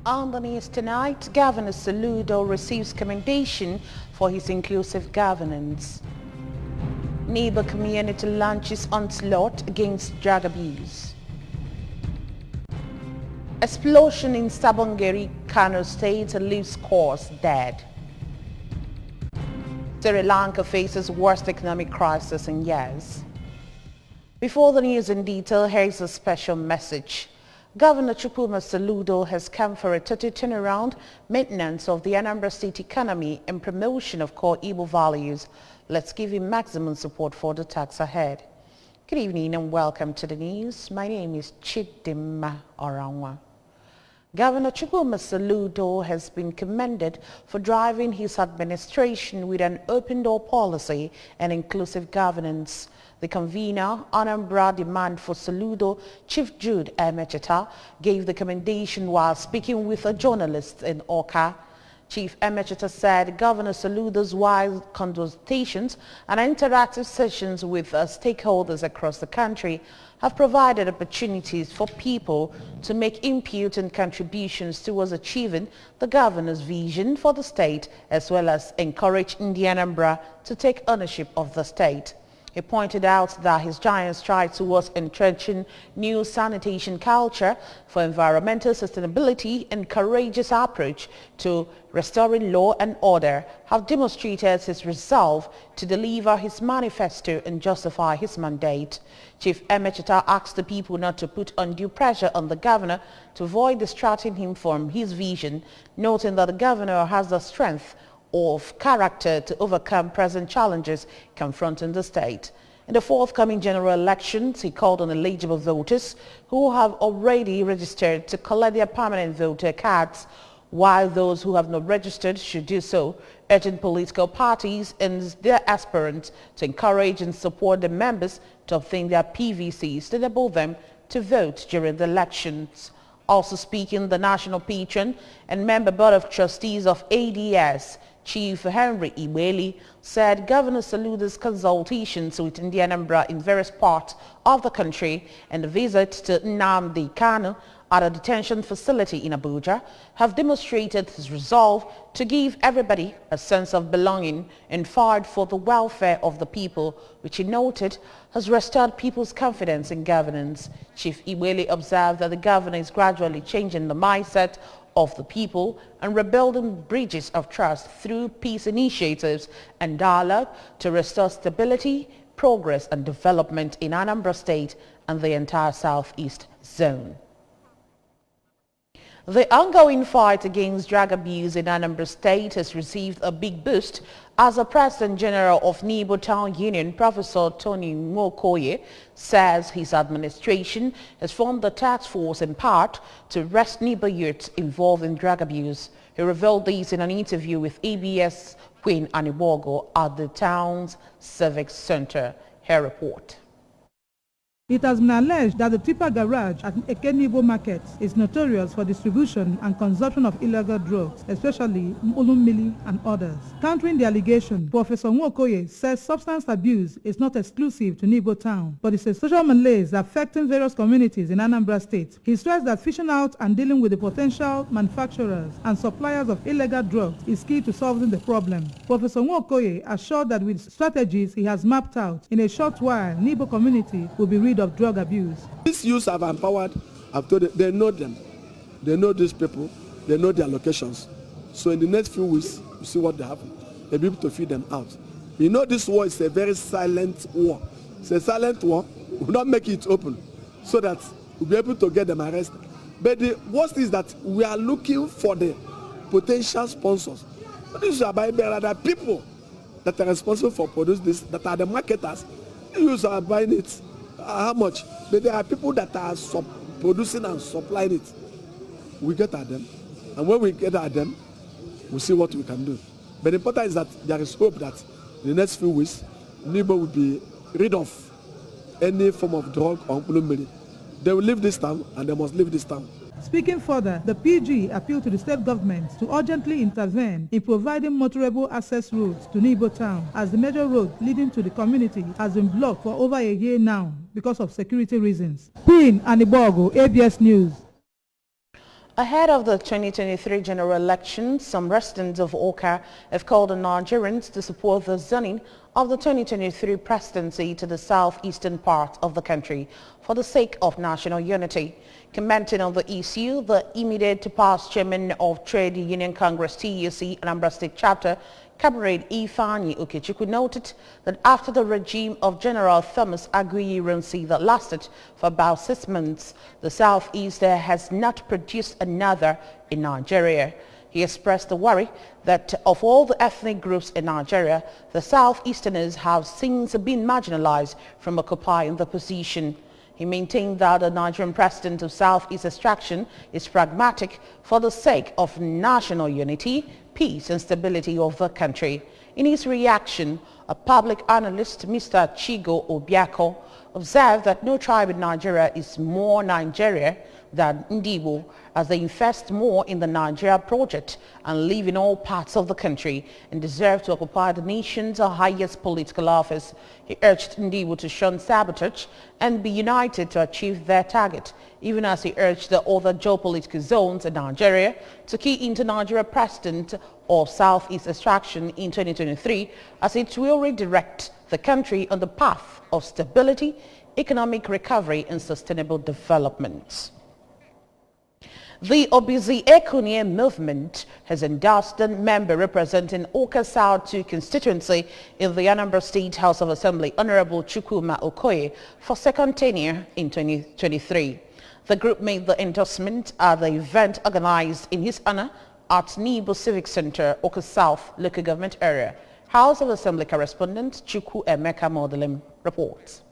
On the news tonight, Governor Soludo receives commendation for his inclusive governance. Neighbor community launches onslaught against drug abuse. Explosion in Sabongeri, Kano State leaves scores dead. Sri Lanka faces worst economic crisis in years. Before the news in detail, here's a special message. Governor Chukwuma Soludo has come for a total turnaround, maintenance of the Anambra State economy and promotion of core Igbo values. Let's give him maximum support for the task ahead. Good evening and welcome to the news. My name is Chidimma Oranwa. Governor Chukwuma Soludo has been commended for driving his administration with an open-door policy and inclusive governance. The convener, Anambra Demand for Soludo, Chief Jude Emecheta, gave the commendation while speaking with a journalist in Awka. Chief Emecheta said Governor Soludo's wide consultations and interactive sessions with stakeholders across the country have provided opportunities for people to make important contributions towards achieving the governor's vision for the state, as well as encourage Anambra to take ownership of the state. He pointed out that his giant stride towards entrenching new sanitation culture for environmental sustainability and courageous approach to restoring law and order have demonstrated his resolve to deliver his manifesto and justify his mandate. Chief Emecheta asked the people not to put undue pressure on the governor to avoid distracting him from his vision, noting that the governor has the strength of character to overcome present challenges confronting the state. In the forthcoming general elections, he called on eligible voters who have already registered to collect their permanent voter cards, while those who have not registered should do so, urging political parties and their aspirants to encourage and support the members to obtain their PVCs to enable them to vote during the elections. Also speaking, the national patron and member board of trustees of ADS, Chief Henry Iweli, said Governor Soludo's consultations with Anambra in various parts of the country and the visit to Nnamdi Kanu at a detention facility in Abuja have demonstrated his resolve to give everybody a sense of belonging and fight for the welfare of the people, which he noted has restored people's confidence in governance. Chief Iweli observed that the governor is gradually changing the mindset of the people and rebuilding bridges of trust through peace initiatives and dialogue to restore stability, progress and development in Anambra State and the entire Southeast zone. The ongoing fight against drug abuse in Anambra State has received a big boost as the President General of Nibo Town Union, Professor Tony Nwokoye, says his administration has formed a task force in part to arrest Nibo youths involved in drug abuse. He revealed this in an interview with ABS Queen Aniwogo at the town's Civic Center. Her report. It has been alleged that the Tipper Garage at Ekenibo Market is notorious for distribution and consumption of illegal drugs, especially Mulummili and others. Countering the allegation, Professor Nwokoye says substance abuse is not exclusive to Nibo Town, but it's a social malaise affecting various communities in Anambra State. He stressed that fishing out and dealing with the potential manufacturers and suppliers of illegal drugs is key to solving the problem. Professor Nwokoye assured that with strategies he has mapped out, in a short while, Nibo community will be rid of drug abuse. These youths have empowered, I've told them, they know them. They know these people, they know their locations. So in the next few weeks, you see what they have. They'll be able to feed them out. You know this war is a very silent war. It's a silent war. We'll not make it open so that we'll be able to get them arrested. But the worst is that we are looking for the potential sponsors. These are by the people that are responsible for producing this, that are the marketers. You are buying it. How much? But there are people that are producing and supplying it. We get at them, and when we get at them, we see what we can do. But the important is that there is hope that in the next few weeks, Nibo will be rid of any form of drug or Mulummili. They will leave this town, and they must leave this town. Speaking further, the PG appealed to the state government to urgently intervene in providing motorable access roads to Nibo Town, as the major road leading to the community has been blocked for over a year now because of security reasons. Queen Aniwogo, ABS News. Ahead of the 2023 general election, some residents of Awka have called on Nigerians to support the zoning of the 2023 presidency to the southeastern part of the country for the sake of national unity. Commenting on the issue, the immediate past chairman of Trade Union Congress TUC Anambra State Chapter, Comrade Ifeanyi Okechukwu, noted that after the regime of General Thomas Aguiyi-Ironsi that lasted for about 6 months, the Southeast has not produced another in Nigeria. He expressed the worry that of all the ethnic groups in Nigeria, the Southeasterners have since been marginalized from occupying the position. He maintained that the Nigerian president of Southeast extraction is pragmatic for the sake of national unity, peace and stability of the country. In his reaction, a public analyst, Mr. Chigo Obiako, observed that no tribe in Nigeria is more Nigeria than Ndibo, as they invest more in the Nigeria project and live in all parts of the country and deserve to occupy the nation's highest political office. He urged Ndibo to shun sabotage and be united to achieve their target, even as he urged the other geopolitical zones in Nigeria to key into Nigeria president of Southeast extraction in 2023, as it will redirect the country on the path of stability, economic recovery and sustainable development. The Obizi Ekunie movement has endorsed a member representing Awka South 2 constituency in the Anambra State House of Assembly, Honorable Chukwuma Okoye, for second tenure in 2023. The group made the endorsement at the event organized in his honor at Nibo Civic Center, Awka South local government area. House of Assembly correspondent Chukwu Emeka Modelim reports.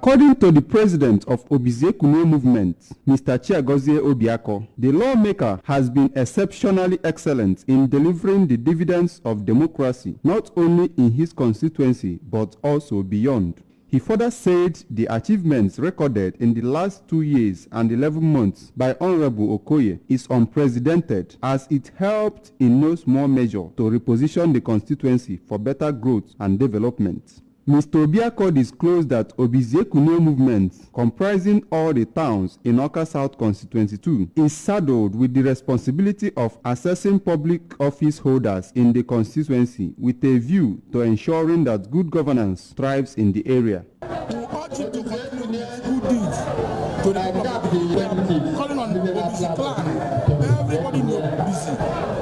According to the president of Obizi Ekunie movement, Mr. Chiagozie Obiako, the lawmaker has been exceptionally excellent in delivering the dividends of democracy, not only in his constituency, but also beyond. He further said the achievements recorded in the last 2 years and 11 months by Honorable Okoye is unprecedented, as it helped in no small measure to reposition the constituency for better growth and development. Mr. Obiako disclosed that Obizi Ekunie movement, comprising all the towns in Awka South Constituency 2, is saddled with the responsibility of assessing public office holders in the constituency with a view to ensuring that good governance thrives in the area. We urge you to continue good deeds to the people. We are calling on the Obizi clan, everybody in Obizi,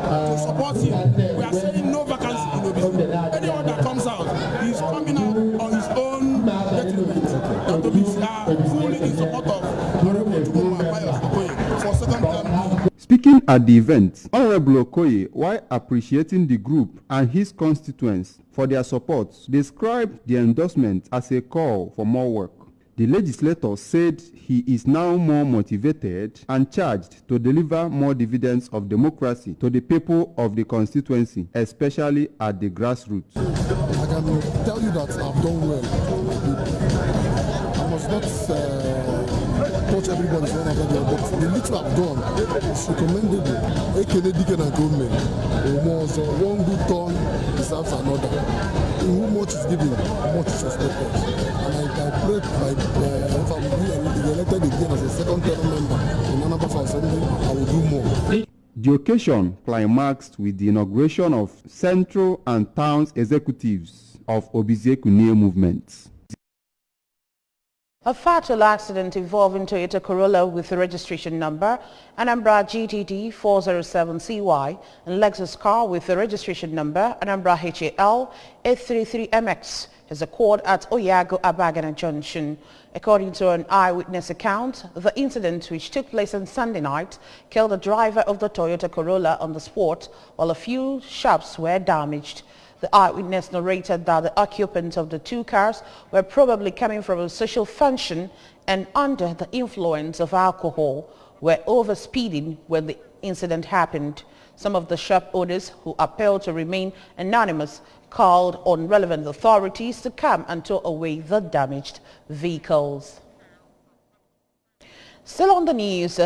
to support him. We are saying no vacancy in Obizi. Anyone that comes out is coming out on his own detriment. And Obizi are fully in support of Honorable Chukwuma Okoye for second term. Speaking at the event, Honorable Okoye, while appreciating the group and his constituents for their support, described the endorsement as a call for more work. The legislator said he is now more motivated and charged to deliver more dividends of democracy to the people of the constituency, especially at the grassroots. I can tell you that I've done well. I must not touch everybody's one after the other, but the little I've done is recommendable. Ekele Dike na government. One good turn deserves another. In whom much is given, much is expected. And I pray if I'm elected again as a second term member in Anambra South Assembly, I will do more. The occasion climaxed with the inauguration of central and towns executives of Obizi Ekunie movements. A fatal accident involving Toyota Corolla with the registration number Anambra GTD 407CY and Lexus car with the registration number Anambra HAL 833MX has occurred at Oyago Abagana Junction. According to an eyewitness account, the incident, which took place on Sunday night, killed the driver of the Toyota Corolla on the spot, while a few shops were damaged. The eyewitness narrated that the occupants of the two cars were probably coming from a social function and under the influence of alcohol, were overspeeding when the incident happened. Some of the shop owners, who appealed to remain anonymous, called on relevant authorities to come and tow away the damaged vehicles. Still on the news,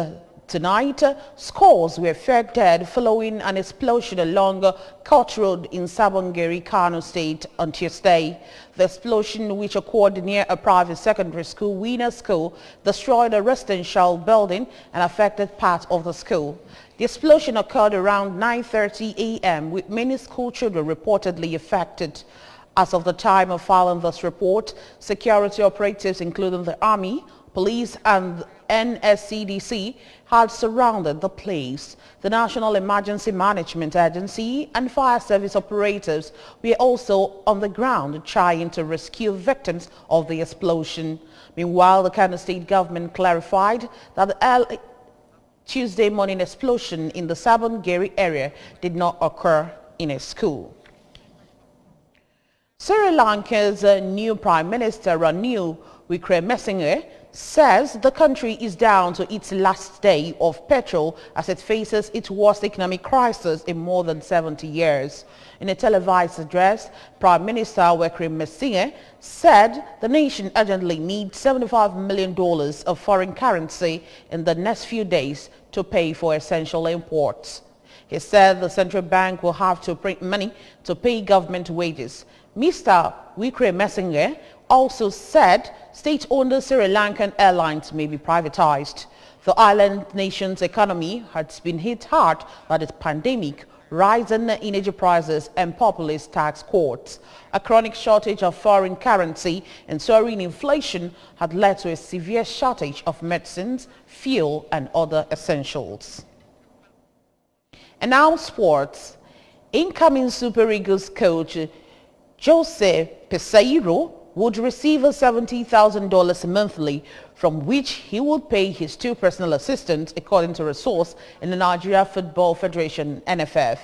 Tonight, scores were found dead following an explosion along Court Road in Sabongeri, Kano State on Tuesday. The explosion, which occurred near a private secondary school, Wiener School, destroyed a residential building and affected part of the school. The explosion occurred around 9:30 a.m. with many school children reportedly affected. As of the time of filing this report, security operatives, including the Army, police and NSCDC, had surrounded the place. The National Emergency Management Agency and fire service operatives were also on the ground trying to rescue victims of the explosion. Meanwhile, the Kano State government clarified that the early Tuesday morning explosion in the Sabongeri area did not occur in a school. Sri Lanka's new Prime Minister Ranil Wickremesinghe says the country is down to its last day of petrol as it faces its worst economic crisis in more than 70 years. In a televised address, Prime Minister Wickremesinghe said the nation urgently needs $75 million of foreign currency in the next few days to pay for essential imports. He said the central bank will have to print money to pay government wages. Mr. Wickremesinghe also said state-owned Sri Lankan airlines may be privatized. The island nation's economy has been hit hard by the pandemic, rising energy prices and populist tax cuts. A chronic shortage of foreign currency and soaring inflation had led to a severe shortage of medicines, fuel and other essentials. And now sports. Incoming Super Eagles coach Jose Peseiro would receive $70,000 monthly, from which he would pay his two personal assistants, according to a source in the Nigeria Football Federation, NFF.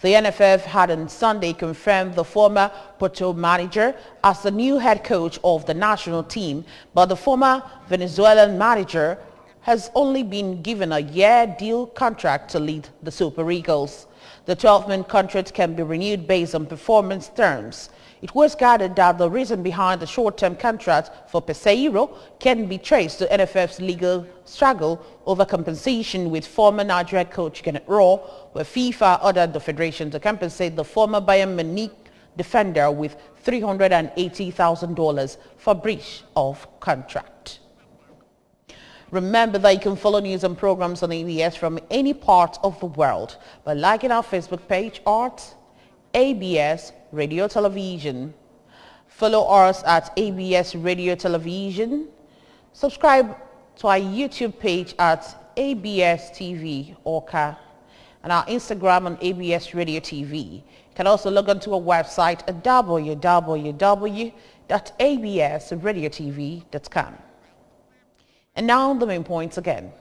The NFF had on Sunday confirmed the former Porto manager as the new head coach of the national team, but the former Venezuelan manager has only been given a year deal contract to lead the Super Eagles. The 12-month contract can be renewed based on performance terms. It was gathered that the reason behind the short-term contract for Peseiro can be traced to NFF's legal struggle over compensation with former Nigeria coach Kenneth Rowe, where FIFA ordered the federation to compensate the former Bayern Munich defender with $380,000 for breach of contract. Remember that you can follow news and programs on ABS from any part of the world by liking our Facebook page at ABS Radio Television. Follow us at ABS Radio Television. Subscribe to our YouTube page at ABS TV Orca and our Instagram on ABS Radio TV. You can also log on to our website at www.absradiotv.com. And now the main points again.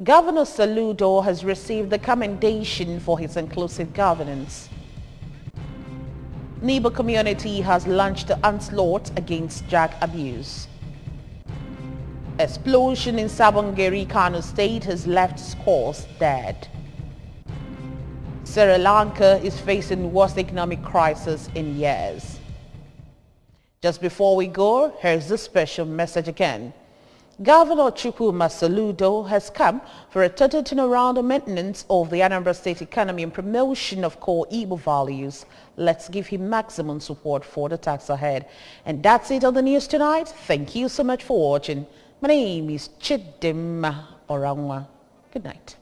Governor Saludo has received the commendation for his inclusive governance. Nibo community has launched the onslaught against drug abuse. Explosion in Sabongeri, Kano State has left scores dead. Sri Lanka is facing worst economic crisis in years. Just before we go, here's the special message again. Governor Chukwuma Soludo has come for a total turnaround and maintenance of the Anambra State economy and promotion of core Igbo values. Let's give him maximum support for the task ahead. And that's it on the news tonight. Thank you so much for watching. My name is Chidimma Oranwa. Good night.